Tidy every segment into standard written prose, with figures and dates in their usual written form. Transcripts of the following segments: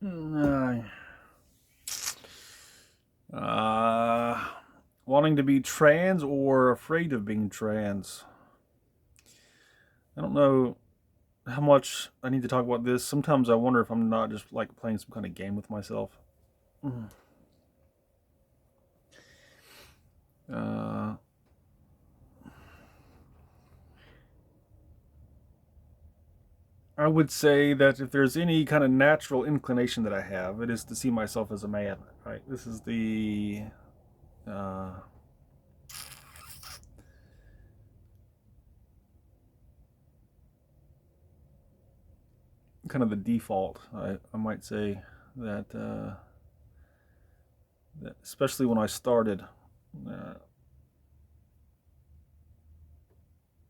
Uh, uh, Wanting to be trans or afraid of being trans? I don't know how much I need to talk about this. Sometimes I wonder if I'm not just like playing some kind of game with myself. Uh, I would say that if there's any kind of natural inclination that I have, it is to see myself as a man. Right. This is the uh, kind of the default. I might say that, that especially when I started. Uh,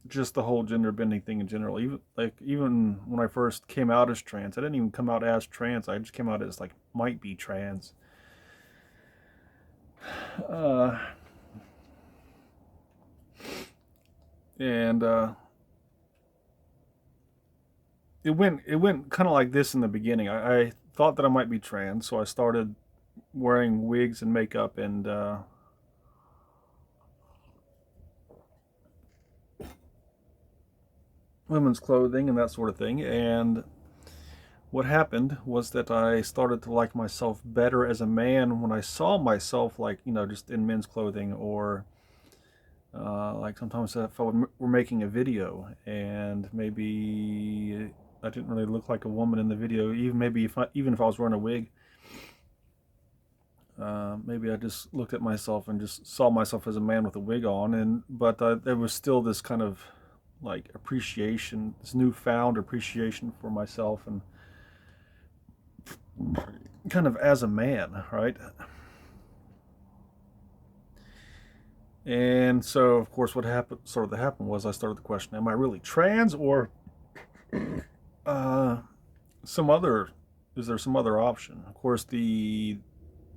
just the whole gender bending thing in general. Even when I first came out as trans, I didn't even come out as trans. I just came out as like might be trans. Uh, and it went kind of like this in the beginning. I thought that I might be trans, so I started wearing wigs and makeup and women's clothing and that sort of thing. And what happened was that I started to like myself better as a man when I saw myself, like, just in men's clothing, or like sometimes if we're making a video and maybe I didn't really look like a woman in the video, even if I was wearing a wig. Maybe I just looked at myself and just saw myself as a man with a wig on, but there was still this kind of like appreciation, this newfound appreciation for myself, and kind of as a man, right? And so, of course, what happened was I started the question: Am I really trans, or uh, some other? Is there some other option? Of course, the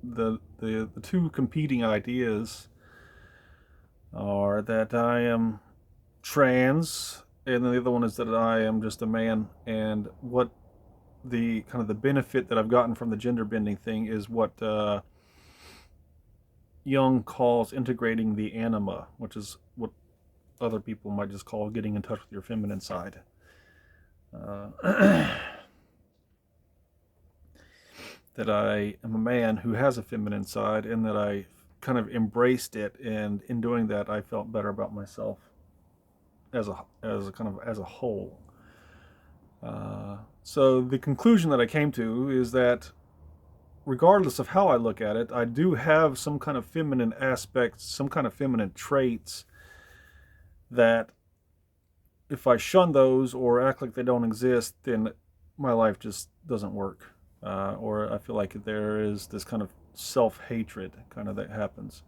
two competing ideas are that I am trans, and then the other one is that I am just a man. And what the kind of the benefit that I've gotten from the gender bending thing is what Jung calls integrating the anima, which is what other people might just call getting in touch with your feminine side. Uh, that I am a man who has a feminine side, and that I kind of embraced it, and in doing that, I felt better about myself as a kind of as a whole. So the conclusion that I came to is that regardless of how I look at it, I do have some kind of feminine aspects, some kind of feminine traits that if I shun those or act like they don't exist, then my life just doesn't work. Or I feel like there is this kind of self hatred kind of that happens.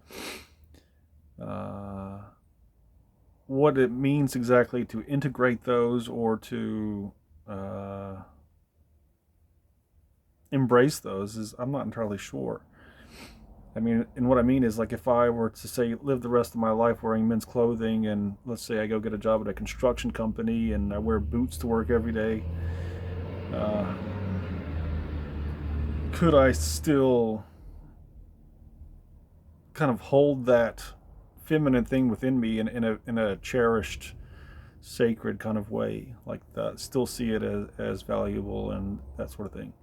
Uh, what it means exactly to integrate those or to uh, embrace those is I'm not entirely sure. I mean, and what I mean is, like, if I were to say live the rest of my life wearing men's clothing, and let's say I go get a job at a construction company and I wear boots to work every day, uh, could I still kind of hold that feminine thing within me in a cherished, sacred kind of way, like that? Still see it as valuable and that sort of thing,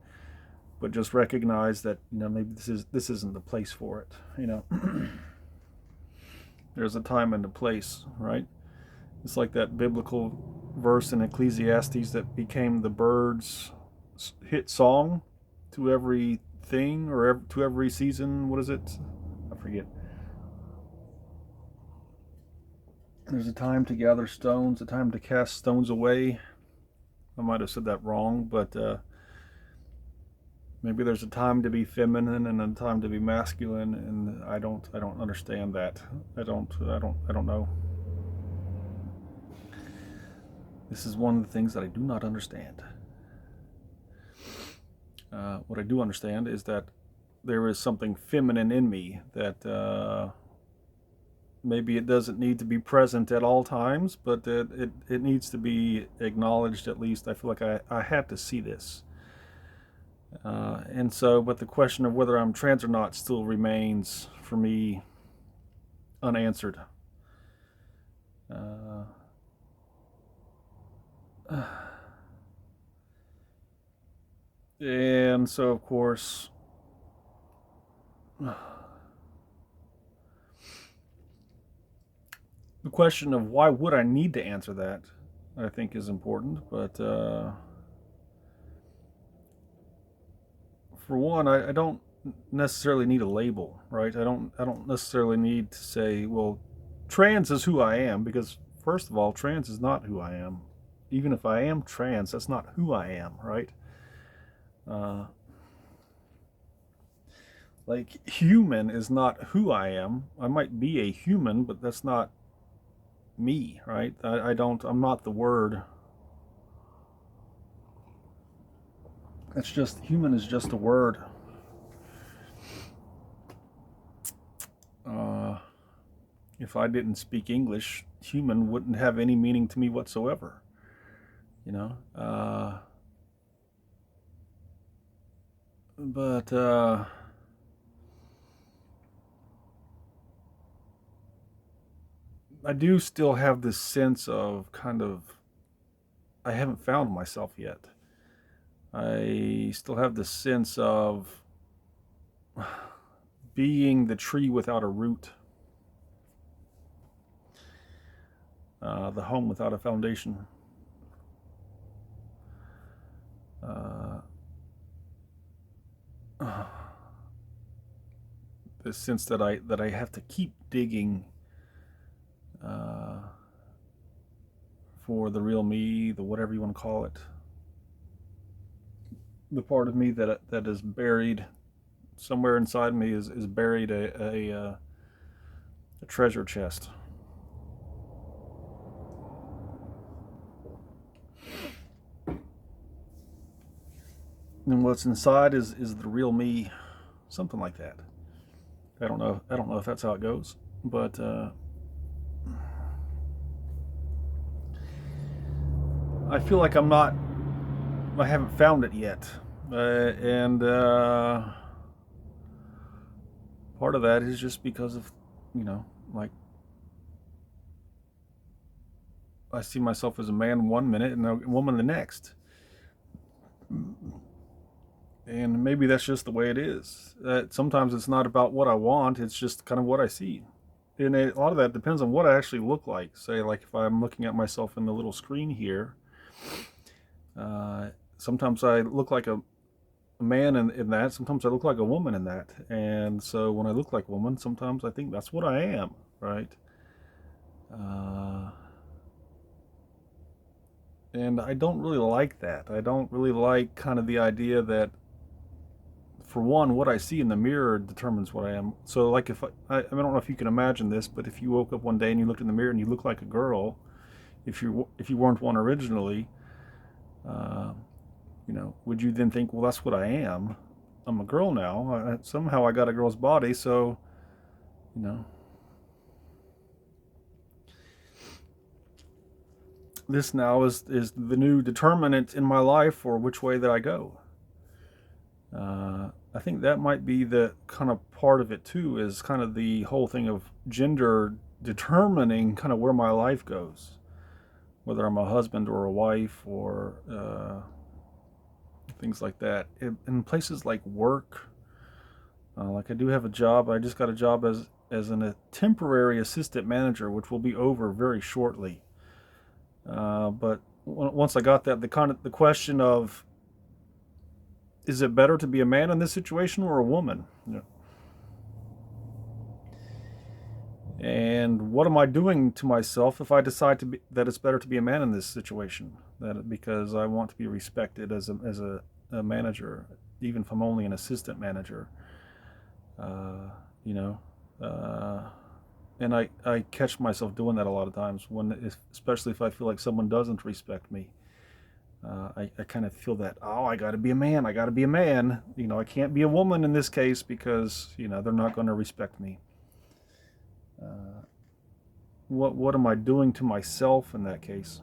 but just recognize that maybe this isn't the place for it. There's a time and a place, right? It's like that biblical verse in Ecclesiastes that became the Birds' hit song, to every thing or to every season. What is it? I forget. There's a time to gather stones, a time to cast stones away. I might have said that wrong, but maybe there's a time to be feminine and a time to be masculine, and I don't understand that. I don't know. This is one of the things that I do not understand. What I do understand is that there is something feminine in me that maybe it doesn't need to be present at all times, but it needs to be acknowledged at least. I feel like I had to see this. And so, but the question of whether I'm trans or not still remains for me unanswered. Uh, and so, of course, the question of why would I need to answer that, I think, is important. But for one, I don't necessarily need a label, right? I don't necessarily need to say, well, trans is who I am, because first of all, trans is not who I am. Even if I am trans, that's not who I am, right? Uh, like human is not who I am. I might be a human, but that's not me, right? I'm not the word. It's just, human is just a word. Uh, if I didn't speak English, human wouldn't have any meaning to me whatsoever. You know, but I do still have this sense of kind of, I haven't found myself yet. I still have this sense of being the tree without a root, the home without a foundation. Uh, the sense that I have to keep digging uh, for the real me, the whatever you want to call it, the part of me that is buried somewhere inside me is buried a treasure chest. And what's inside is the real me, something like that. I don't know if that's how it goes, but I feel like I haven't found it yet, and part of that is just because of, you know, like, I see myself as a man one minute and a woman the next, and maybe that's just the way it is. Sometimes it's not about what I want; it's just kind of what I see. And a lot of that depends on what I actually look like. Say, like if I'm looking at myself in the little screen here, uh, sometimes I look like a man in that. Sometimes I look like a woman in that. And so when I look like a woman, sometimes I think that's what I am, right? Uh, and I don't really like that. I don't really like kind of the idea that, for one, what I see in the mirror determines what I am. So, like, if I don't know if you can imagine this, but if you woke up one day and you looked in the mirror and you look like a girl, if you weren't one originally, uh, would you then think, well, that's what I am? I'm a girl now. Somehow I got a girl's body, so you know, this now is the new determinant in my life for which way that I go. I think that might be the kind of part of it too, is kind of the whole thing of gender determining kind of where my life goes, whether I'm a husband or a wife or things like that. In places like work, like I do have a job. I just got a job as a temporary assistant manager, which will be over very shortly. But once I got that, the question of, is it better to be a man in this situation or a woman? And what am I doing to myself if I decide that it's better to be a man in this situation? Because I want to be respected as a manager, even if I'm only an assistant manager. Uh, you know, uh, and I catch myself doing that a lot of times especially if I feel like someone doesn't respect me. I kind of feel that, oh, I got to be a man. I got to be a man. I can't be a woman in this case because they're not going to respect me. Uh, what am I doing to myself in that case?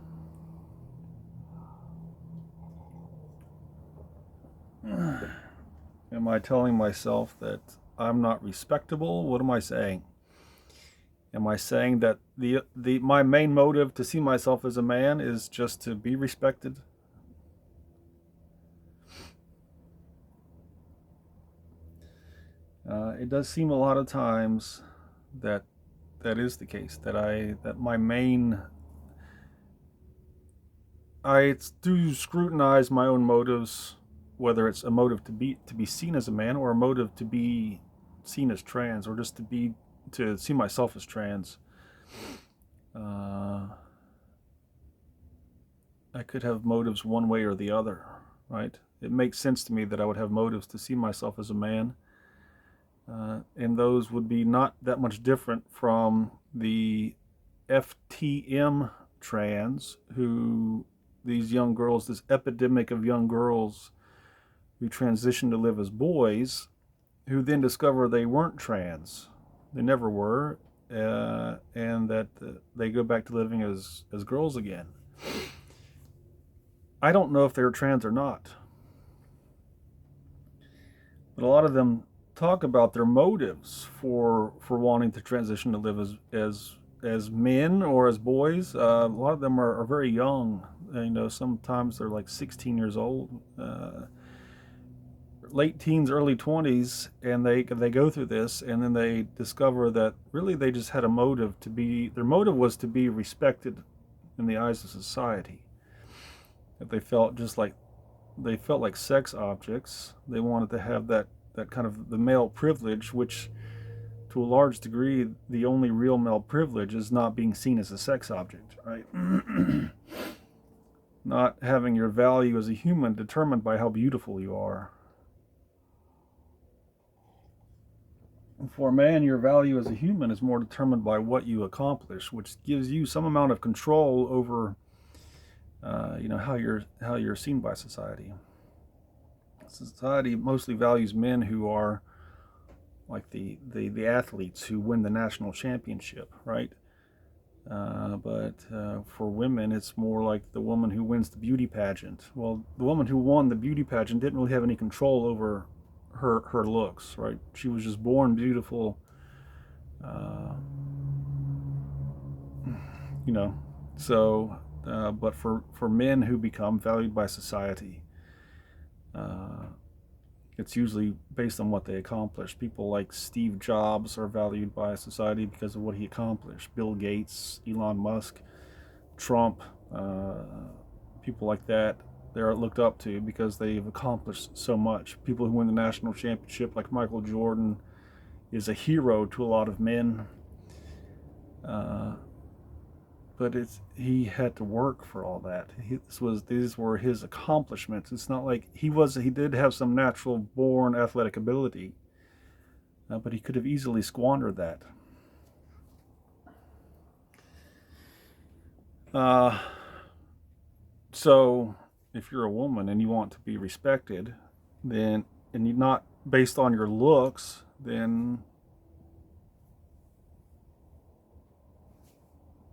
Am I telling myself that I'm not respectable? What am I saying? Am I saying that my main motive to see myself as a man is just to be respected? It does seem a lot of times that that is the case. That my main I do scrutinize my own motives, whether it's a motive to be seen as a man, or a motive to be seen as trans, or just to see myself as trans. Uh, I could have motives one way or the other, right? It makes sense to me that I would have motives to see myself as a man, and those would be not that much different from the FTM trans, who these young girls, this epidemic of young girls who transition to live as boys, who then discover they weren't trans, they never were, and that they go back to living as girls again. I don't know if they're trans or not, but a lot of them talk about their motives for wanting to transition to live as men or as boys. A lot of them are very young. You know, sometimes they're like 16 years old, late teens, early 20s, and they go through this, and then they discover that really they just had a motive to be. Their motive was to be respected in the eyes of society. That they felt like sex objects. They wanted to have that kind of the male privilege, which to a large degree, the only real male privilege is not being seen as a sex object, right? Not having your value as a human determined by how beautiful you are. For a man, your value as a human is more determined by what you accomplish, which gives you some amount of control over, how you're seen by society. Society mostly values men who are like the athletes who win the national championship, right? But for women, it's more like the woman who wins the beauty pageant. Well, the woman who won the beauty pageant didn't really have any control over her looks, right? She was just born beautiful, uh, you know. So, but for men who become valued by society, uh, it's usually based on what they accomplish. People like Steve Jobs are valued by society because of what he accomplished. Bill Gates, Elon Musk, Trump, uh, people like that, they're looked up to because they've accomplished so much. People who win the national championship, like Michael Jordan, is a hero to a lot of men. Uh, but he had to work for all that. These were his accomplishments. It's not like he did have some natural born athletic ability, but he could have easily squandered that. Uh, so if you're a woman and you want to be respected, then and you're not based on your looks, then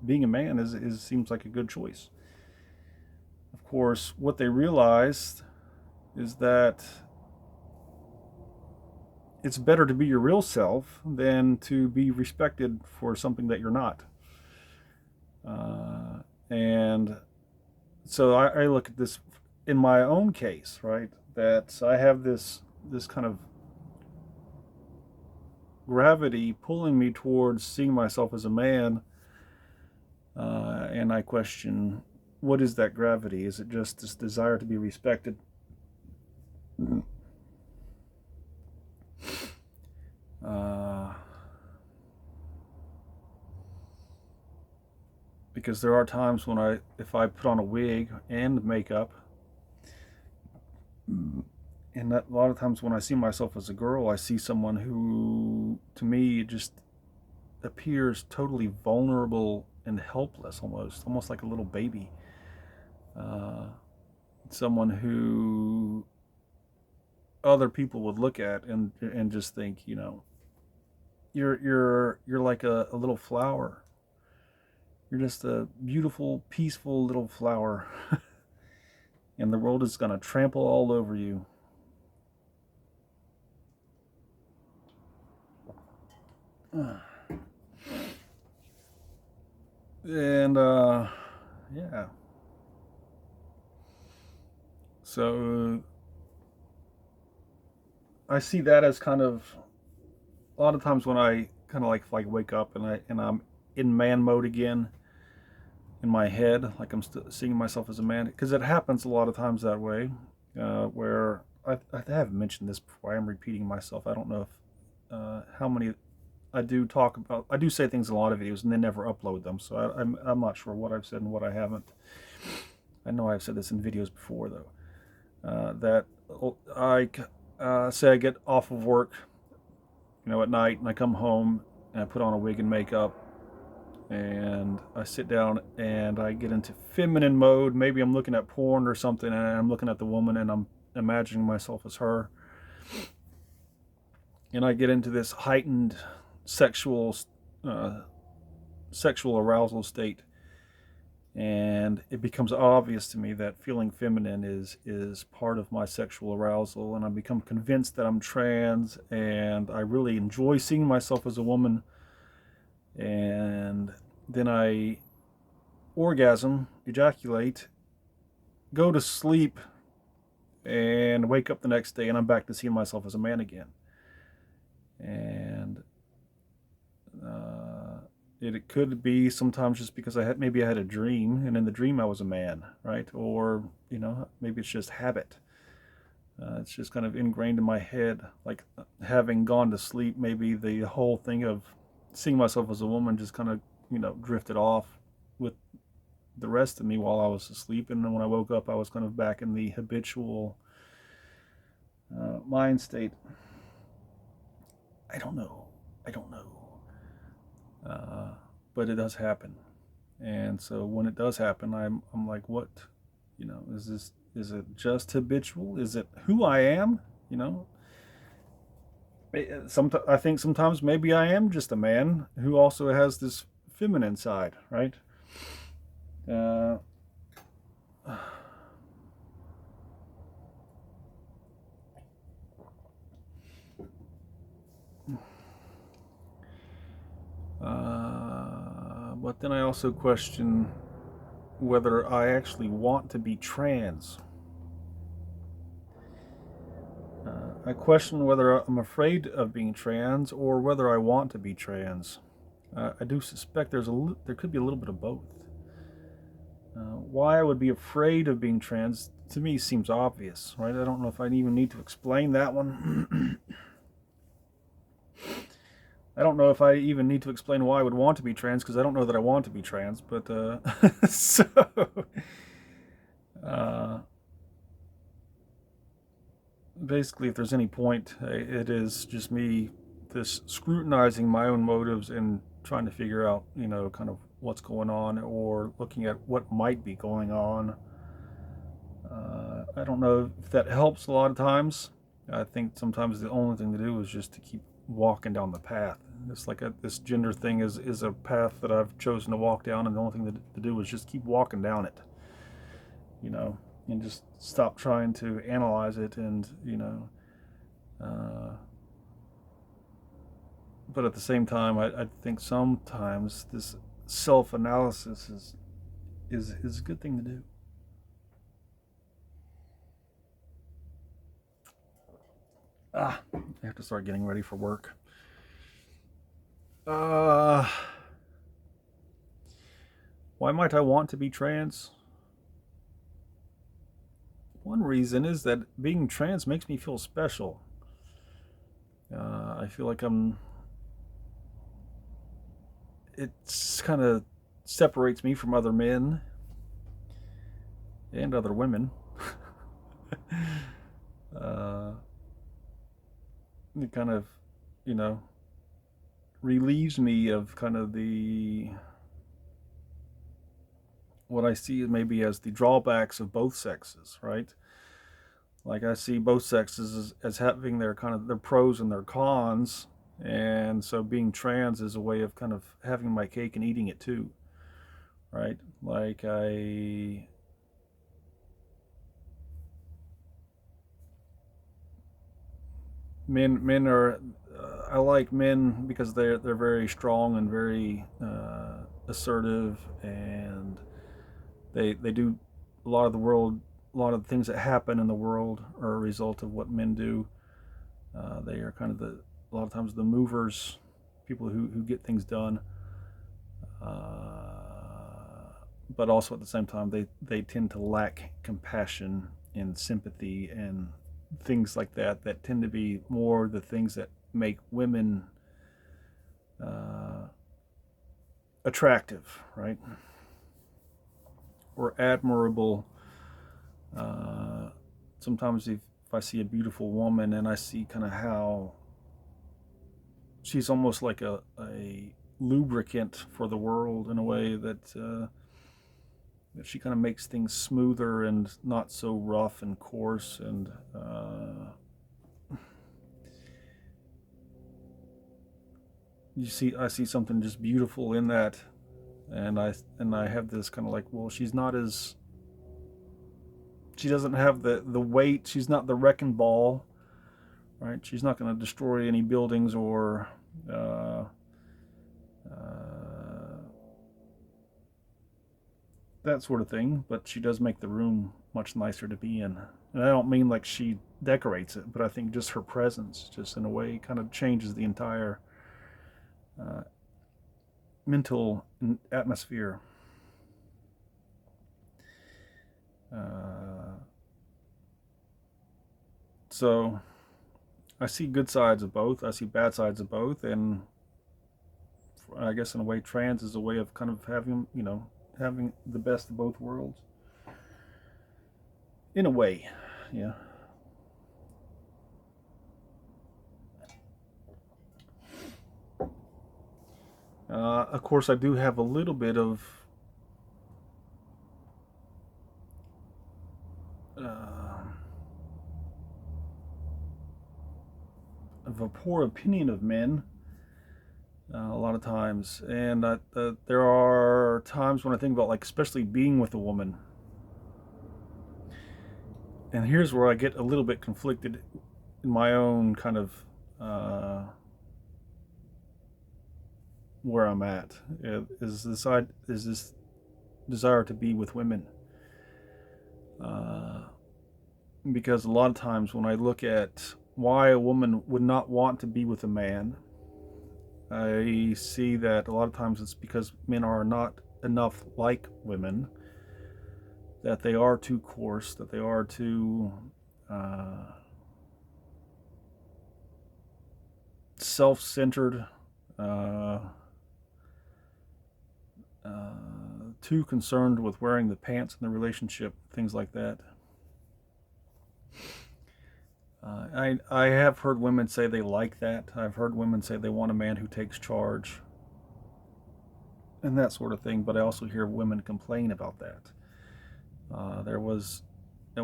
being a man is seems like a good choice. Of course, what they realized is that it's better to be your real self than to be respected for something that you're not. And so I look at this in my own case, right? That I have this kind of gravity pulling me towards seeing myself as a man, and I question, what is that gravity? Is it just this desire to be respected? Uh, because there are times when if I put on a wig and makeup, and a lot of times when I see myself as a girl, I see someone who, to me, just appears totally vulnerable and helpless, almost like a little baby. Uh, Someone who other people would look at and just think, you're like a little flower. You're just a beautiful, peaceful little flower, and the world is gonna trample all over you. And yeah. So I see that as kind of a lot of times when I kind of like wake up and I'm in man mode again in my head, like I'm seeing myself as a man, because it happens a lot of times that way, where I have mentioned this before. I am repeating myself. I don't know if how many I do talk about. I do say things in a lot of videos and then never upload them, so I'm not sure what I've said and what I haven't. I know I've said this in videos before though. That I say I get off of work, at night, and I come home and I put on a wig and makeup, and I sit down and I get into feminine mode. Maybe I'm looking at porn or something, and I'm looking at the woman and I'm imagining myself as her, and I get into this heightened sexual uh, sexual arousal state, and it becomes obvious to me that feeling feminine is part of my sexual arousal, and I become convinced that I'm trans, and I really enjoy seeing myself as a woman, and then I orgasm, ejaculate, go to sleep, and wake up the next day and I'm back to seeing myself as a man again. And it could be sometimes just because maybe I had a dream, and in the dream I was a man, right? Or maybe it's just habit. It's just kind of ingrained in my head, like having gone to sleep. Maybe the whole thing of seeing myself as a woman just kind of drifted off with the rest of me while I was asleep, and then when I woke up, I was kind of back in the habitual mind state. I don't know. But it does happen, and so when it does happen, I'm like, what? Is it just habitual? Is it who I am? You know, I think sometimes maybe I am just a man who also has this feminine side, right? Uh, but then I also question whether I actually want to be trans. I question whether I'm afraid of being trans or whether I want to be trans. I do suspect there could be a little bit of both. Why I would be afraid of being trans to me seems obvious, right? I don't know if I even need to explain that one. I don't know if I even need to explain why I would want to be trans, because I don't know that I want to be trans. But so uh, basically, if there's any point, it is just me this scrutinizing my own motives and trying to figure out, kind of what's going on, or looking at what might be going on. I don't know if that helps a lot of times. I think sometimes the only thing to do is just to keep walking down the path. It's like this gender thing is a path that I've chosen to walk down, and the only thing to do is just keep walking down it, and just stop trying to analyze it, and but at the same time, I think sometimes this self-analysis is a good thing to do. I have to start getting ready for work. Uh, why might I want to be trans? One reason is that being trans makes me feel special. I feel like it's kind of separates me from other men and other women. uh, it kind of, you know, relieves me of kind of the what I see maybe as the drawbacks of both sexes, right? Like I see both sexes as having their kind of their pros and their cons, and so being trans is a way of kind of having my cake and eating it too, right? Like Men are. I like men because they're very strong and very assertive, and they do a lot of the world. A lot of the things that happen in the world are a result of what men do. They are kind of a lot of times the movers, people who get things done. But also at the same time, they tend to lack compassion and sympathy and things like that that tend to be more the things that make women uh, attractive, right? Or admirable. Uh, Sometimes if I see a beautiful woman and I see kind of how she's almost like a lubricant for the world in a way that she kind of makes things smoother and not so rough and coarse, and I see something just beautiful in that, and I have this kind of like, well, she doesn't have the weight, she's not the wrecking ball, right? She's not going to destroy any buildings or uh, uh, that sort of thing, but she does make the room much nicer to be in. And I don't mean like she decorates it, but I think just her presence, just in a way, kind of changes the entire uh, mental atmosphere. Uh, so I see good sides of both. I see bad sides of both, and I guess in a way, trans is a way of kind of having the best of both worlds. In a way, yeah. Of course, I do have a little bit uh, of a poor opinion of men a lot of times, and there are times when I think about, like, especially being with a woman, and here's where I get a little bit conflicted in my own kind of uh, where I'm at. Is this desire to be with women, uh, because a lot of times when I look at why a woman would not want to be with a man, I see that a lot of times it's because men are not enough like women, that they are too coarse, that they are too uh, self centered, uh, uh, too concerned with wearing the pants in the relationship, things like that. I have heard women say they like that. I've heard women say they want a man who takes charge and that sort of thing, but I also hear women complain about that. There was uh,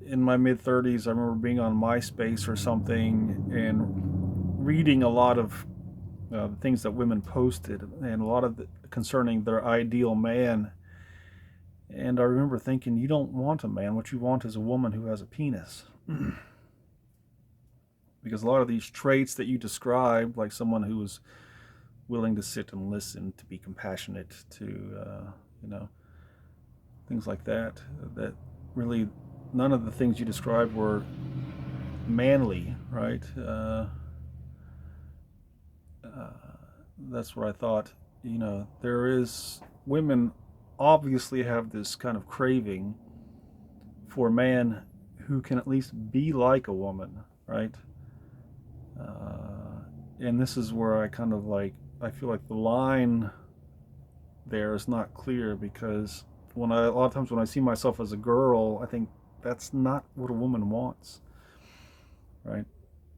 in my mid 30s, I remember being on MySpace or something and reading a lot of things that women posted, and a lot of concerning their ideal man. And I remember thinking, you don't want a man. What you want is a woman who has a penis. Because a lot of these traits that you described, like someone who is willing to sit and listen, to be compassionate, to you know things like that, that really none of the things you described were manly, right? Uh, that's where I thought, there is women obviously have this kind of craving for a man who can at least be like a woman, right? And this is where I kind of like, I feel like the line there is not clear, because a lot of times when I see myself as a girl, I think that's not what a woman wants, right?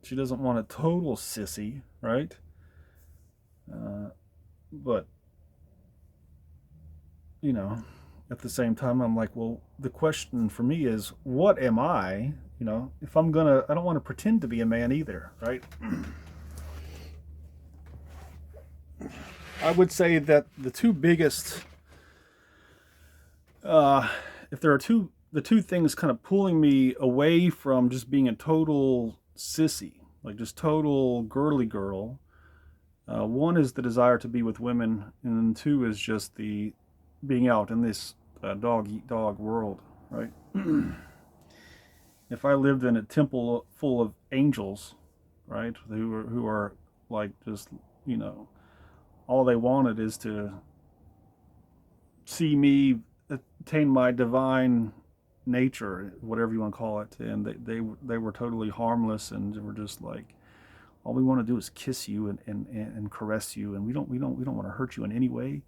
She doesn't want a total sissy, right? Uh, but you know, at the same time, I'm like, well, the question for me is, what am I? If I don't want to pretend to be a man either, right? I would say that the two biggest, uh, if there are the two things kind of pulling me away from just being a total sissy, like just total girly girl. One is the desire to be with women, and then two is just the being out in this dog eat dog world, right? If I lived in a temple full of angels, right, who are like just, you know, all they wanted is to see me attain my divine nature, whatever you want to call it, and they were totally harmless, and they were just like, all we want to do is kiss you and caress you, and we don't want to hurt you in any way.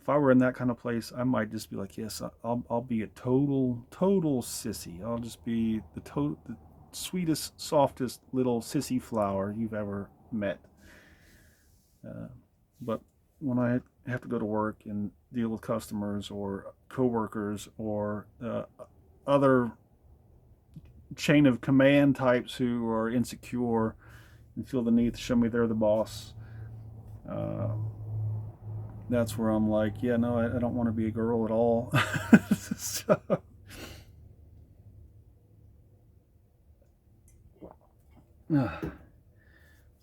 If I were in that kind of place, I might just be like, yes, I'll be a total sissy. I'll just be the sweetest, softest little sissy flower you've ever met. Uh, but when I have to go to work and deal with customers or coworkers or other chain of command types who are insecure and feel the need to show me they're the boss, uh, that's where I'm like, yeah, no, I don't want to be a girl at all. So,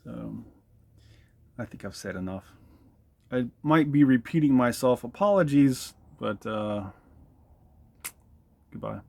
so I think I've said enough. I might be repeating myself. Apologies, but goodbye.